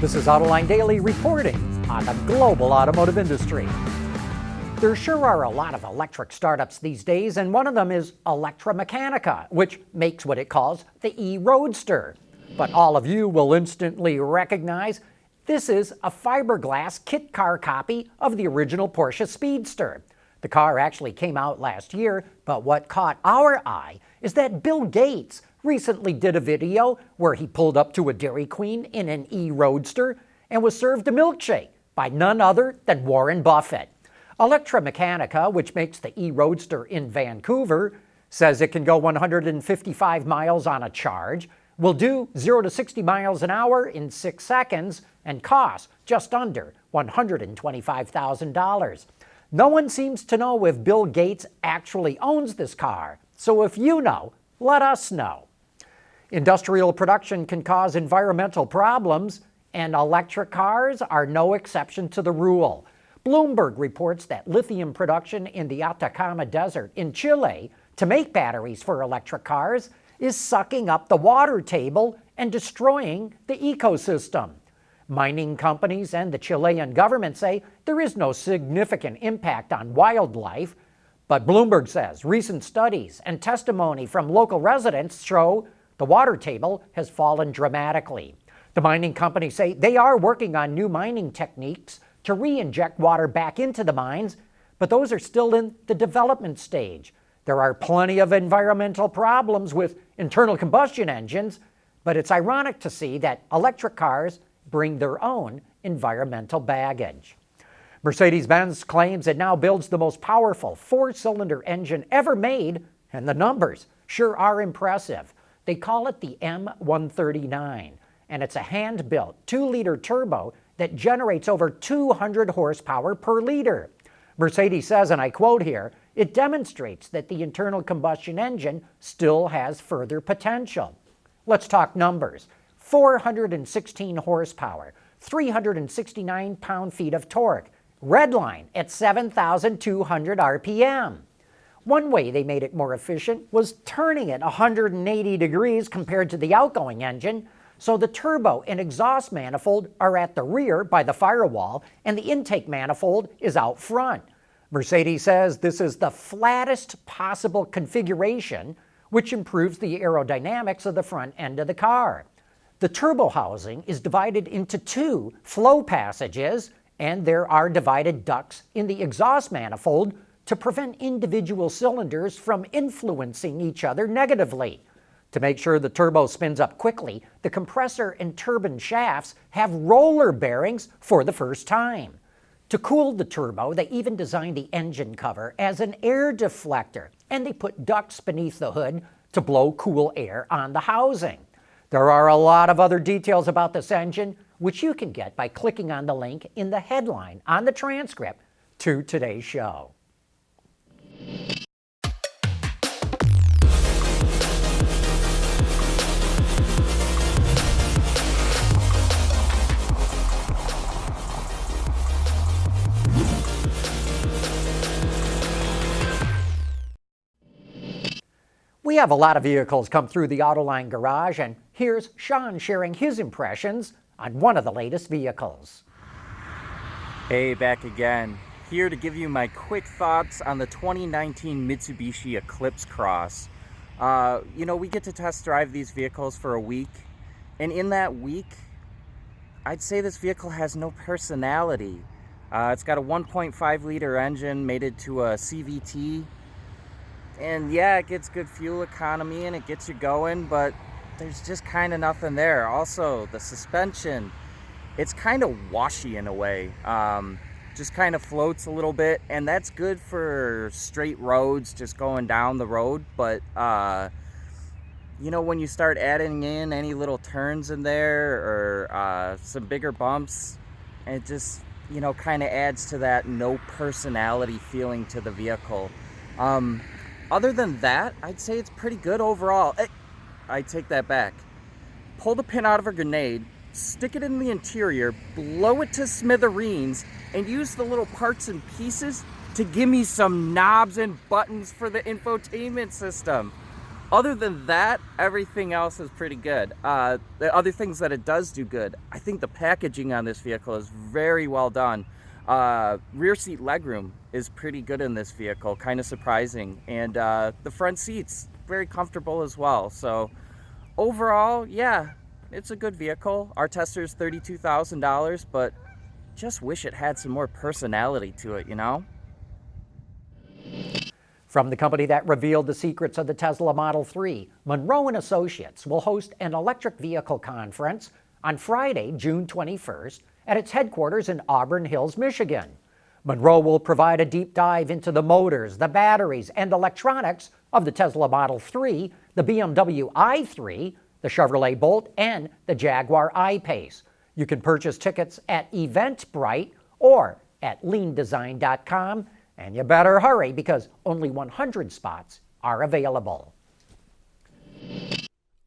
This is Autoline Daily reporting on the global automotive industry. There sure are a lot of electric startups these days, and one of them is Electra Meccanica, which makes what it calls the e-Roadster. But all of you will instantly recognize this is a fiberglass kit car copy of the original Porsche Speedster. The car actually came out last year, but what caught our eye is that Bill Gates recently did a video where he pulled up to a Dairy Queen in an e-Roadster and was served a milkshake by none other than Warren Buffett. Electra Meccanica, which makes the e-Roadster in Vancouver, says it can go 155 miles on a charge, will do 0 to 60 miles an hour in 6 seconds, and costs just under $125,000. No one seems to know if Bill Gates actually owns this car, so if you know, let us know. Industrial production can cause environmental problems, and electric cars are no exception to the rule. Bloomberg reports that lithium production in the Atacama Desert in Chile to make batteries for electric cars is sucking up the water table and destroying the ecosystem. Mining companies and the Chilean government say there is no significant impact on wildlife, but Bloomberg says recent studies and testimony from local residents show the water table has fallen dramatically. The mining companies say they are working on new mining techniques to re-inject water back into the mines, but those are still in the development stage. There are plenty of environmental problems with internal combustion engines, but it's ironic to see that electric cars bring their own environmental baggage. Mercedes-Benz claims it now builds the most powerful four-cylinder engine ever made, and the numbers sure are impressive. They call it the M139, and it's a hand-built 2-liter turbo that generates over 200 horsepower per liter. Mercedes says, and I quote here, "It demonstrates that the internal combustion engine still has further potential." Let's talk numbers. 416 horsepower, 369 pound-feet of torque, redline at 7,200 RPM. One way they made it more efficient was turning it 180 degrees compared to the outgoing engine, so the turbo and exhaust manifold are at the rear by the firewall, and the intake manifold is out front. Mercedes says this is the flattest possible configuration, which improves the aerodynamics of the front end of the car. The turbo housing is divided into 2 flow passages, and there are divided ducts in the exhaust manifold to prevent individual cylinders from influencing each other negatively. To make sure the turbo spins up quickly, the compressor and turbine shafts have roller bearings for the first time. To cool the turbo, they even designed the engine cover as an air deflector, and they put ducts beneath the hood to blow cool air on the housing. There are a lot of other details about this engine, which you can get by clicking on the link in the headline on the transcript to today's show. We have a lot of vehicles come through the Autoline garage, and here's Sean sharing his impressions on one of the latest vehicles. Hey, back again. Here to give you my quick thoughts on the 2019 Mitsubishi Eclipse Cross. We get to test drive these vehicles for a week, and in that week, I'd say this vehicle has no personality. It's got a 1.5 liter engine mated to a CVT. And yeah, it gets good fuel economy and it gets you going, but there's just kind of nothing there. Also, the suspension, it's kind of washy in a way. Just kind of floats a little bit, and that's good for straight roads, just going down the road. But, when you start adding in any little turns in there or some bigger bumps, it just, kind of adds to that no personality feeling to the vehicle. Other than that, I'd say it's pretty good overall. I take that back. Pull the pin out of a grenade, stick it in the interior, blow it to smithereens, and use the little parts and pieces to give me some knobs and buttons for the infotainment system. Other than that, everything else is pretty good. The other things that it does do good, I think the packaging on this vehicle is very well done. Rear seat legroom is pretty good in this vehicle, kind of surprising. And the front seats, very comfortable as well. So overall, yeah, it's a good vehicle. Our tester's $32,000, but just wish it had some more personality to it, you know? From the company that revealed the secrets of the Tesla Model 3, Monroe & Associates will host an electric vehicle conference on Friday, June 21st, at its headquarters in Auburn Hills, Michigan. Monroe will provide a deep dive into the motors, the batteries, and electronics of the Tesla Model 3, the BMW i3, the Chevrolet Bolt, and the Jaguar I-Pace. You can purchase tickets at Eventbrite or at leandesign.com. And you better hurry because only 100 spots are available.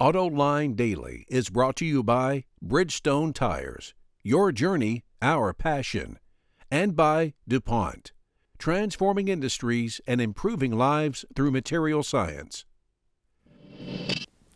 Autoline Daily is brought to you by Bridgestone Tires, your journey, our passion, and by DuPont, transforming industries and improving lives through material science.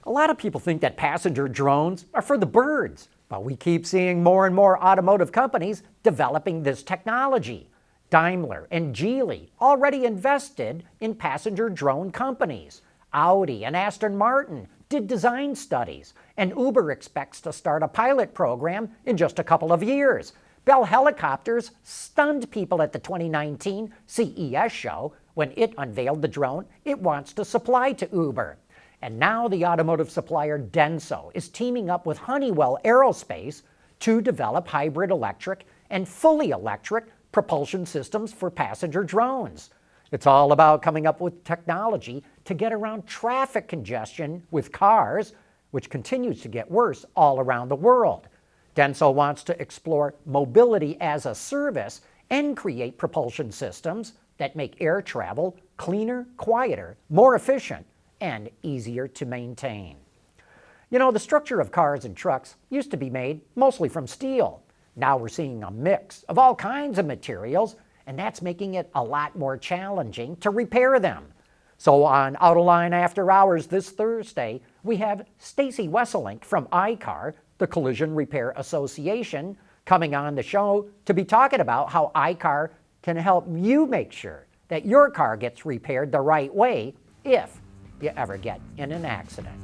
A lot of people think that passenger drones are for the birds, but we keep seeing more and more automotive companies developing this technology. Daimler and Geely already invested in passenger drone companies. Audi and Aston Martin did design studies, and Uber expects to start a pilot program in just a couple of years. Bell Helicopters stunned people at the 2019 CES show when it unveiled the drone it wants to supply to Uber. And now the automotive supplier Denso is teaming up with Honeywell Aerospace to develop hybrid electric and fully electric propulsion systems for passenger drones. It's all about coming up with technology to get around traffic congestion with cars, which continues to get worse all around the world. Denso wants to explore mobility as a service and create propulsion systems that make air travel cleaner, quieter, more efficient, and easier to maintain. You know, the structure of cars and trucks used to be made mostly from steel. Now we're seeing a mix of all kinds of materials, and that's making it a lot more challenging to repair them. So on Autoline After Hours this Thursday, we have Stacy Wesselink from iCar, the Collision Repair Association, coming on the show to be talking about how iCar can help you make sure that your car gets repaired the right way if you ever get in an accident.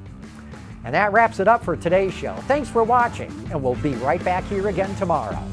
And that wraps it up for today's show. Thanks for watching, and we'll be right back here again tomorrow.